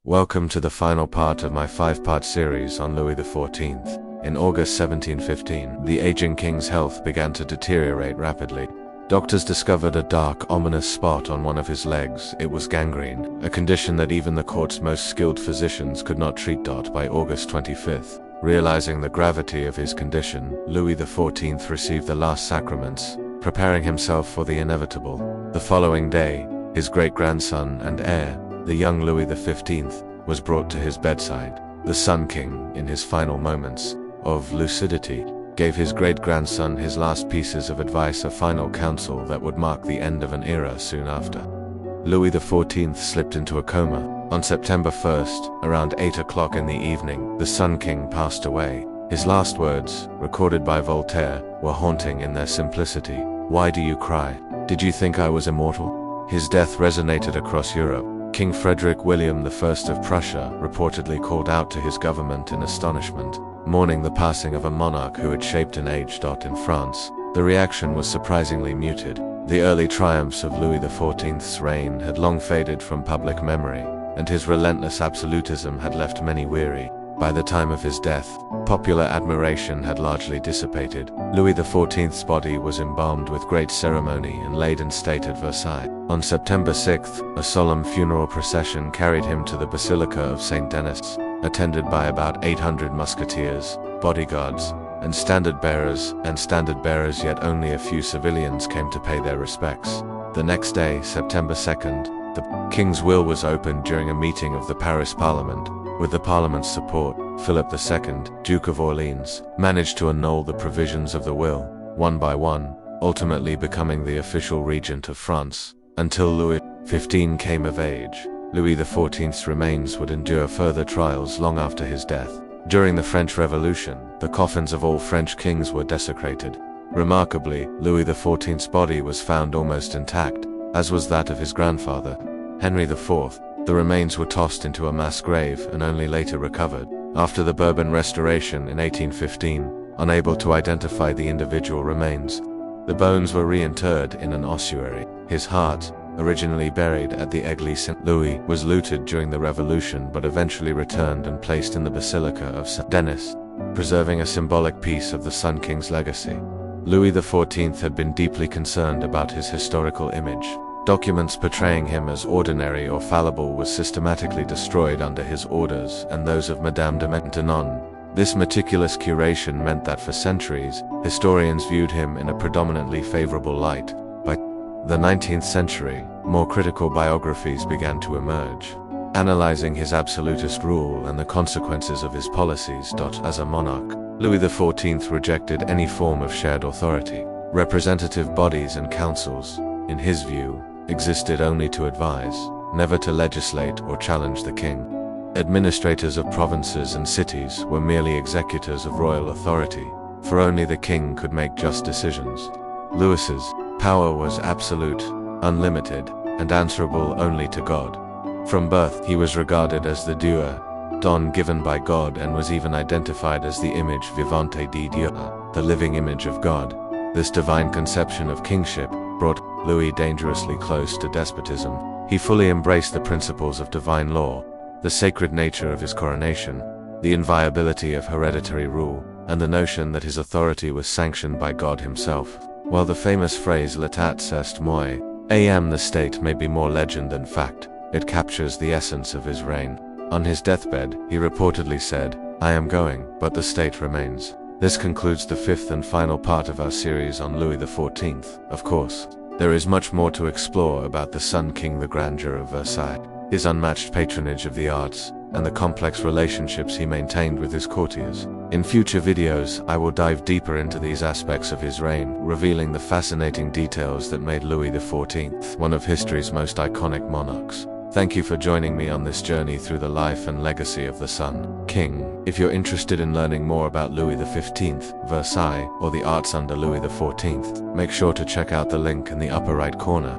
Welcome to the final part of my 5-part series on Louis XIV. In August 1715, the aging king's health began to deteriorate rapidly. Doctors discovered a dark, ominous spot on one of his legs. It was gangrene, a condition that even the court's most skilled physicians could not treat. By August 25th, realizing the gravity of his condition, Louis XIV received the last sacraments, preparing himself for the inevitable. The following day, his great-grandson and heir, the young Louis XV, was brought to his bedside. The Sun King, in his final moments of lucidity, gave his great-grandson his last pieces of advice, a final counsel that would mark the end of an era soon after. Louis XIV slipped into a coma. On September 1st, around 8 o'clock in the evening, the Sun King passed away. His last words, recorded by Voltaire, were haunting in their simplicity. "Why do you cry? Did you think I was immortal?" His death resonated across Europe. King Frederick William I of Prussia reportedly called out to his government in astonishment, mourning the passing of a monarch who had shaped an age. In France, the reaction was surprisingly muted. The early triumphs of Louis XIV's reign had long faded from public memory, and his relentless absolutism had left many weary. By the time of his death, popular admiration had largely dissipated. Louis XIV's body was embalmed with great ceremony and laid in state at Versailles. On September 6th, a solemn funeral procession carried him to the Basilica of Saint-Denis, attended by about 800 musketeers, bodyguards, and standard-bearers, yet only a few civilians came to pay their respects. The next day, September 2nd, the king's will was opened during a meeting of the Paris Parliament. With the Parliament's support, Philip II, Duke of Orleans, managed to annul the provisions of the will, one by one, ultimately becoming the official regent of France. Until Louis XV came of age, Louis XIV's remains would endure further trials long after his death. During the French Revolution, the coffins of all French kings were desecrated. Remarkably, Louis XIV's body was found almost intact, as was that of his grandfather, Henry IV. The remains were tossed into a mass grave and only later recovered. After the Bourbon Restoration in 1815, unable to identify the individual remains, the bones were reinterred in an ossuary. His heart, originally buried at the Église Saint-Louis, was looted during the Revolution but eventually returned and placed in the Basilica of Saint-Denis, preserving a symbolic piece of the Sun King's legacy. Louis XIV had been deeply concerned about his historical image. Documents portraying him as ordinary or fallible were systematically destroyed under his orders and those of Madame de Maintenon. This meticulous curation meant that for centuries, historians viewed him in a predominantly favorable light. By the 19th century, more critical biographies began to emerge, analyzing his absolutist rule and the consequences of his policies. As a monarch, Louis XIV rejected any form of shared authority. Representative bodies and councils, in his view, existed only to advise, never to legislate or challenge the king. Administrators of provinces and cities were merely executors of royal authority, for only the king could make just decisions. Louis's power was absolute, unlimited, and answerable only to God. From birth, he was regarded as the don given by God, and was even identified as the image vivante di Dieu, the living image of God. This divine conception of kingship brought Louis dangerously close to despotism. He fully embraced the principles of divine law, the sacred nature of his coronation, the inviolability of hereditary rule, and the notion that his authority was sanctioned by God himself. While the famous phrase "L'état est moi, the state" may be more legend than fact, it captures the essence of his reign. On his deathbed, he reportedly said, "I am going, but the state remains." This concludes the 5th and final part of our series on Louis XIV. Of course, there is much more to explore about the Sun King, the grandeur of Versailles, his unmatched patronage of the arts, and the complex relationships he maintained with his courtiers. In future videos, I will dive deeper into these aspects of his reign, revealing the fascinating details that made Louis XIV one of history's most iconic monarchs. Thank you for joining me on this journey through the life and legacy of the Sun King. If you're interested in learning more about Louis XV, Versailles, or the arts under Louis XIV, make sure to check out the link in the upper right corner.